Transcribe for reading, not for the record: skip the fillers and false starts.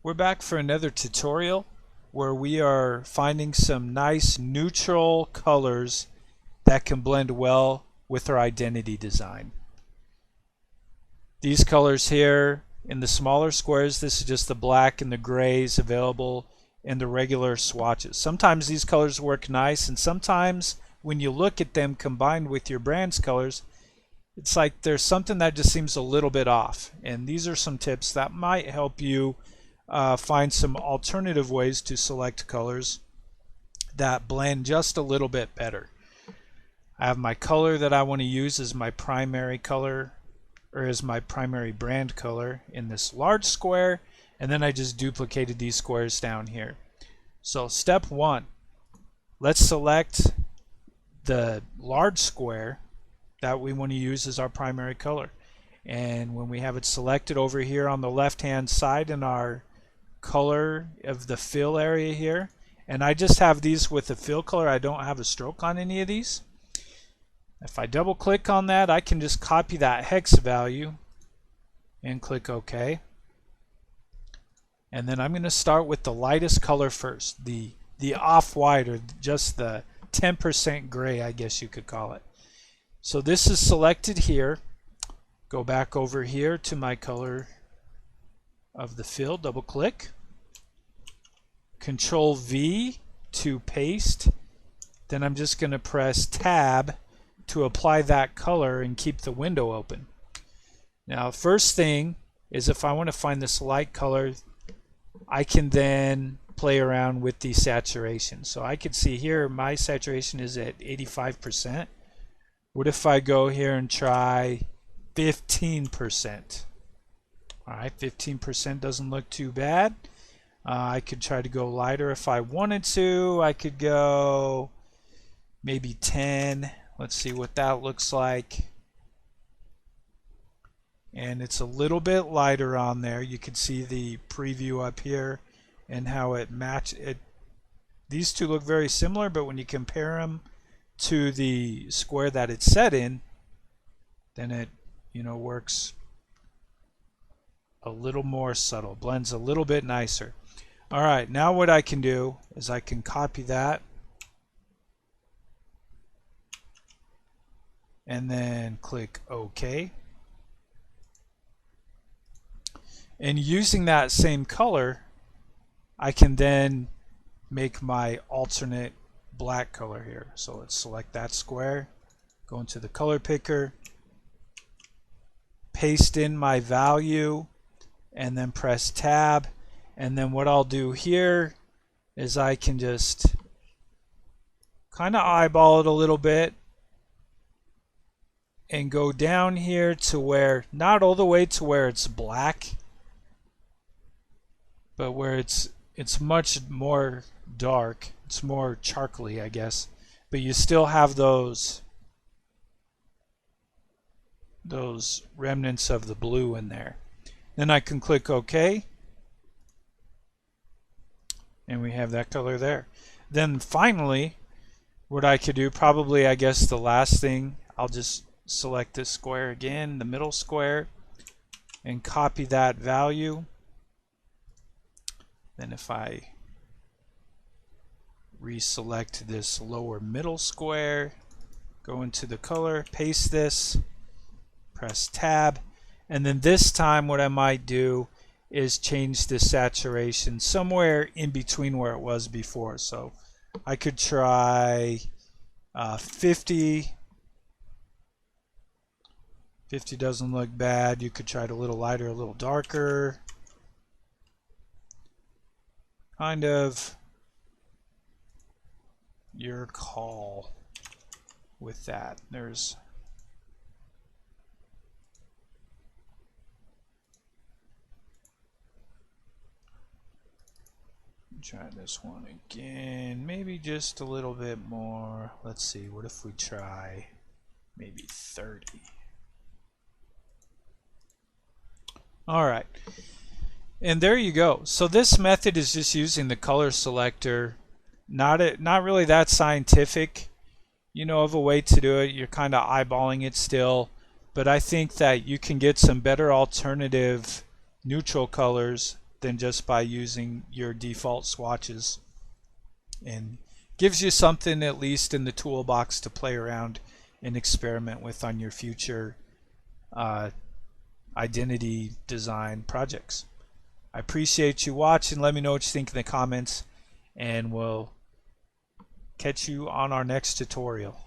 We're back for another tutorial where we are finding some nice neutral colors that can blend well with our identity design. These colors here in the smaller squares, this is just the black and the grays available in the regular swatches. Sometimes these colors work nice, and sometimes when you look at them combined with your brand's colors, it's like there's something that just seems a little bit off. And these are some tips that might help you find some alternative ways to select colors that blend just a little bit better. I have my color that I want to use as my primary color, or as my primary brand color in this large square, and then I just duplicated these squares down here. So step one, let's select the large square that we want to use as our primary color. And when we have it selected over here on the left hand side in our color of the fill area here, and I just have these with a fill color, I don't have a stroke on any of these. If I double click on that, I can just copy that hex value and click OK. And then I'm going to start with the lightest color first, the off-white, or just the 10% gray, I guess you could call it. So this is selected here. Go back over here to my color of the fill, double click, Control V to paste, then I'm just going to press Tab to apply that color and keep the window open. Now first thing is, if I want to find this light color, I can then play around with the saturation. So I can see here my saturation is at 85%. What if I go here and try 15%? Alright, 15% doesn't look too bad. I could try to go lighter if I wanted to. I could go maybe 10. Let's see what that looks like. And it's a little bit lighter on there. You can see the preview up here and how it matches. These two look very similar, but when you compare them to the square that it's set in, then it works a little more subtle, blends a little bit nicer. Alright, now what I can do is I can copy that and then click OK. And using that same color, I can then make my alternate black color here. So let's select that square, go into the color picker, paste in my value, and then press Tab. And then what I'll do here is I can just kind of eyeball it a little bit and go down here to where, not all the way to where it's black, but where it's much more dark. It's more charcoaly, I guess, but you still have those remnants of the blue in there. Then I can click OK, and we have that color there. Then finally, what I could do, probably I guess the last thing, I'll just select this square again, the middle square, and copy that value. Then if I reselect this lower middle square, go into the color, paste this, press Tab, and then this time what I might do is change the saturation somewhere in between where it was before. So I could try 50. 50 doesn't look bad. You could try it a little lighter, a little darker. Kind of your call with that. There's try this one again, maybe just a little bit more. Let's see, what if we try maybe 30? Alright, and there you go. So this method is just using the color selector, not really that scientific, of a way to do it. You're kind of eyeballing it still, but I think that you can get some better alternative neutral colors than just by using your default swatches, and gives you something at least in the toolbox to play around and experiment with on your future identity design projects. I appreciate you watching. Let me know what you think in the comments, and we'll catch you on our next tutorial.